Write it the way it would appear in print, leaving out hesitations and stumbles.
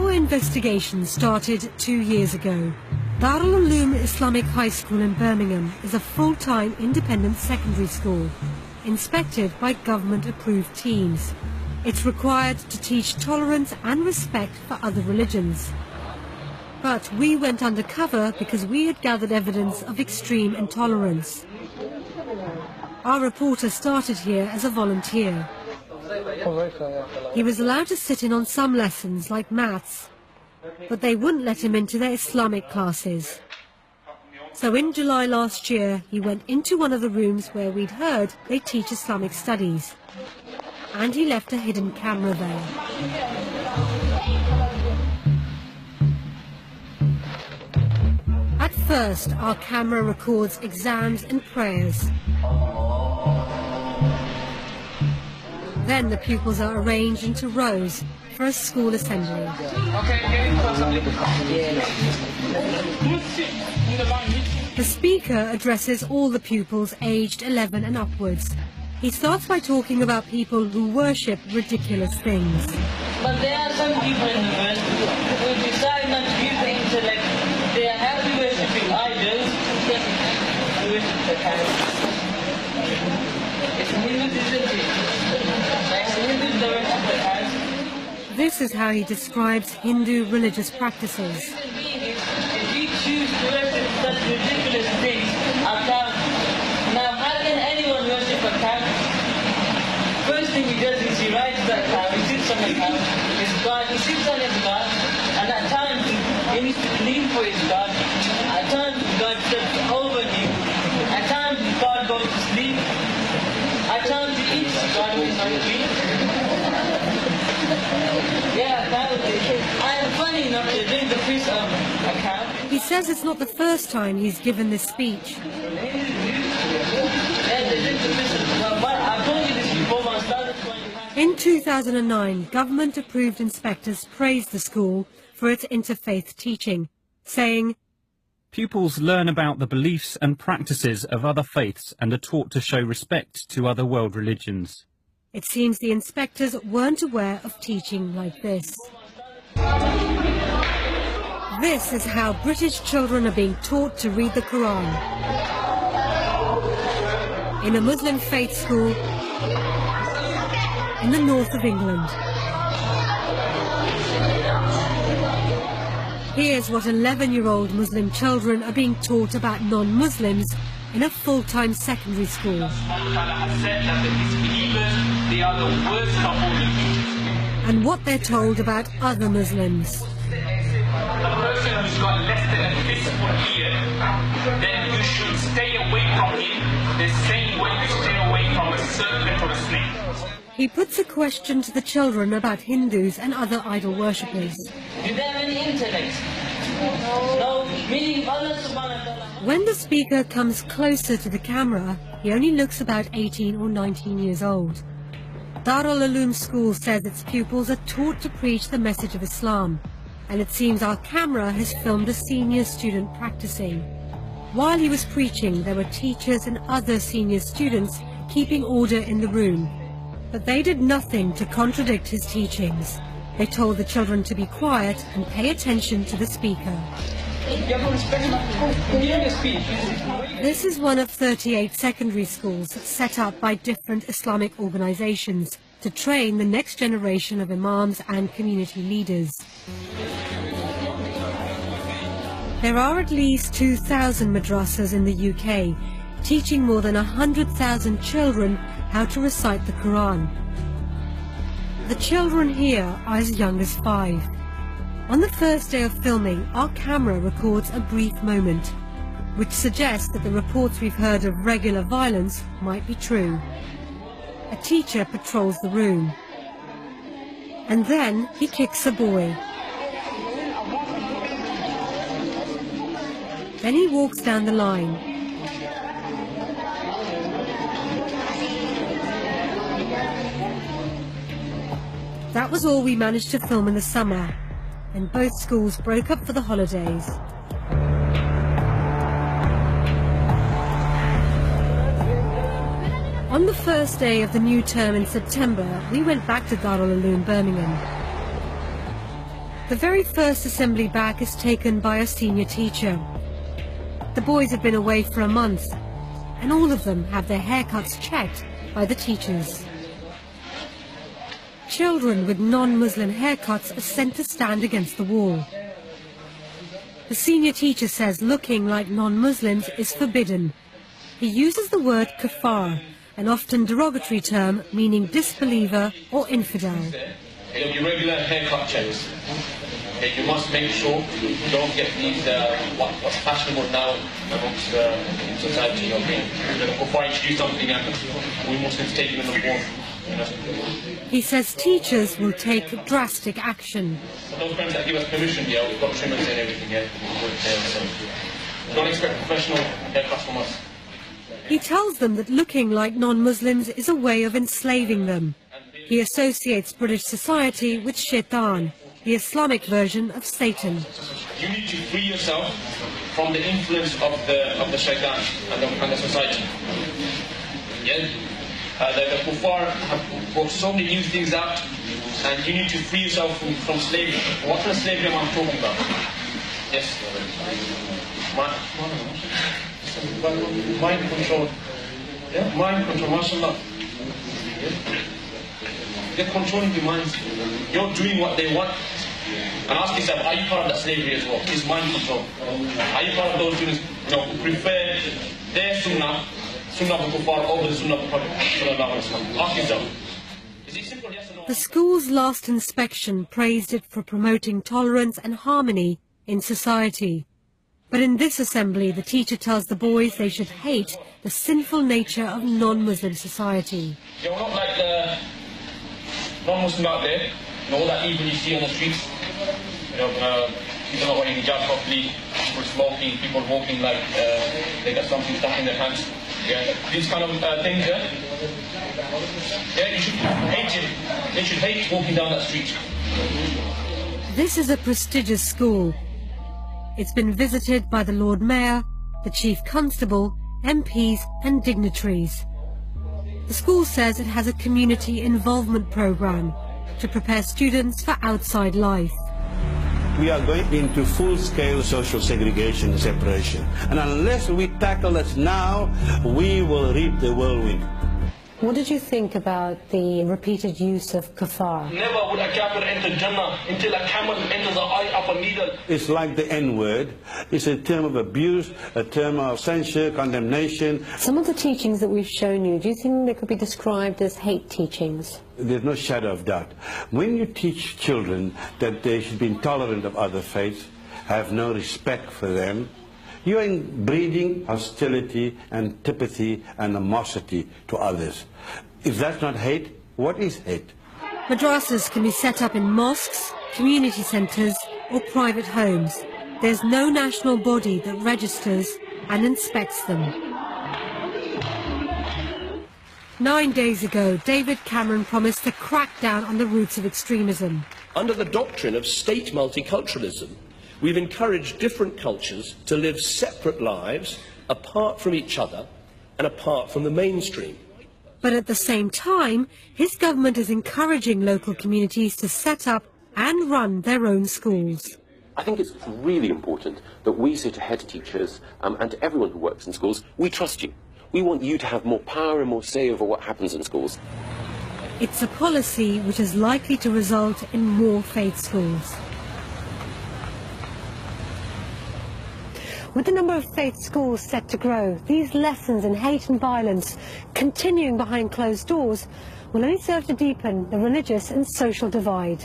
Our investigation started 2 years ago. Darul Uloom Islamic High School in Birmingham is a full-time independent secondary school, inspected by government-approved teams. It's required to teach tolerance and respect for other religions. But we went undercover because we had gathered evidence of extreme intolerance. Our reporter started here as a volunteer. He was allowed to sit in on some lessons, like maths, but they wouldn't let him into their Islamic classes. So in July last year, he went into one of the rooms where we'd heard they teach Islamic studies. And he left a hidden camera there. At first, our camera records exams and prayers. Then the pupils are arranged into rows for a school assembly. The speaker addresses all the pupils aged 11 and upwards. He starts by talking about people who worship ridiculous things. But there are some people in the world who decide not to use the intellect. They are happy worshipping idols, they worship the cows. It's Hindus, isn't it? Like Hindus don't worship the cows. This is how he describes Hindu religious practices. If we choose to worship such ridiculous things, our cows. Now, how can anyone worship a cow? First thing he does is he rides that cow, he sits on the cow, his God, he sits on his God, and at times he needs to lean for his God. At times God steps over him. At times God goes to sleep. At times he eats God who is hungry. Yeah, I am funny enough to drink the piece of a cow. He says it's not the first time he's given this speech. In 2009, government-approved inspectors praised the school for its interfaith teaching, saying, "Pupils learn about the beliefs and practices of other faiths and are taught to show respect to other world religions." It seems the inspectors weren't aware of teaching like this. This is how British children are being taught to read the Quran. In a Muslim faith school in the north of England. Here's what 11-year-old Muslim children are being taught about non-Muslims in a full-time secondary school. And what they're told about other Muslims. The person who's got less than a fistful here, then you should stay away from him the same way you stay away from a serpent or a snake. He puts a question to the children about Hindus and other idol worshippers. Do they have any intellect? No, meaning Allah subhanahu wa ta'ala. When the speaker comes closer to the camera, he only looks about 18 or 19 years old. Darul Uloom School says its pupils are taught to preach the message of Islam, and it seems our camera has filmed a senior student practicing. While he was preaching, there were teachers and other senior students keeping order in the room. But they did nothing to contradict his teachings. They told the children to be quiet and pay attention to the speaker. This is one of 38 secondary schools set up by different Islamic organizations to train the next generation of imams and community leaders. There are at least 2,000 madrasas in the UK, teaching more than 100,000 children how to recite the Quran. The children here are as young as 5. On the first day of filming, our camera records a brief moment, which suggests that the reports we've heard of regular violence might be true. A teacher patrols the room. And then he kicks a boy. Then he walks down the line. That was all we managed to film in the summer, and both schools broke up for the holidays. On the first day of the new term in September, we went back to Darul Uloom, Birmingham. The very first assembly back is taken by a senior teacher. The boys have been away for a month, and all of them have their haircuts checked by the teachers. Children with non-Muslim haircuts are sent to stand against the wall. The senior teacher says looking like non-Muslims is forbidden. He uses the word kafar, an often derogatory term meaning disbeliever or infidel. It'll be regular haircut checks. You must make sure you don't get these, what's fashionable now amongst in society. Before I introduce something, we Muslims take it in the form. He says teachers will take drastic action. Those parents that give us permission, we've got trimmers and everything, so don't expect professional haircuts from us. He tells them that looking like non-Muslims is a way of enslaving them. He associates British society with shaitan, the Islamic version of Satan. You need to free yourself from the influence of the shaitan and the society. Yeah? The kuffar have brought so many new things out, and you need to free yourself from slavery. What kind of slavery am I talking about? Yes. Mind control. Yeah? Mind control, mashallah. Yeah? They're controlling your minds. You're doing what they want. And ask yourself, are you part of that slavery as well? Is mind control? Are you part of those students who prefer their sunnah of the kuffar over the sunnah of the Prophet? Ask yourself. Is it simple, yes or no? The school's last inspection praised it for promoting tolerance and harmony in society. But in this assembly, the teacher tells the boys they should hate the sinful nature of non-Muslim society. You're not like the non-Muslim out there, all that evil you see on the streets. People not wearing hijab properly, people smoking, people walking like they got something stuck in their hands. Yeah, these kind of things. Yeah, you should hate it. They should hate walking down that street. This is a prestigious school. It's been visited by the Lord Mayor, the Chief Constable, MPs and dignitaries. The school says it has a community involvement programme to prepare students for outside life. We are going into full-scale social segregation and separation. And unless we tackle this now, we will reap the whirlwind. What did you think about the repeated use of kafar? Never would a kafir enter Jannah until a camel enters the eye of a needle. It's like the N-word. It's a term of abuse, a term of censure, condemnation. Some of the teachings that we've shown you, do you think they could be described as hate teachings? There's no shadow of doubt. When you teach children that they should be intolerant of other faiths, have no respect for them, you are breeding hostility, antipathy, animosity to others. If that's not hate, what is hate? Madrasas can be set up in mosques, community centres or private homes. There's no national body that registers and inspects them. 9 days ago, David Cameron promised to crack down on the roots of extremism. Under the doctrine of state multiculturalism, we've encouraged different cultures to live separate lives apart from each other and apart from the mainstream. But at the same time, his government is encouraging local communities to set up and run their own schools. I think it's really important that we say to head teachers and to everyone who works in schools, we trust you. We want you to have more power and more say over what happens in schools. It's a policy which is likely to result in more faith schools. With the number of faith schools set to grow, these lessons in hate and violence continuing behind closed doors will only serve to deepen the religious and social divide.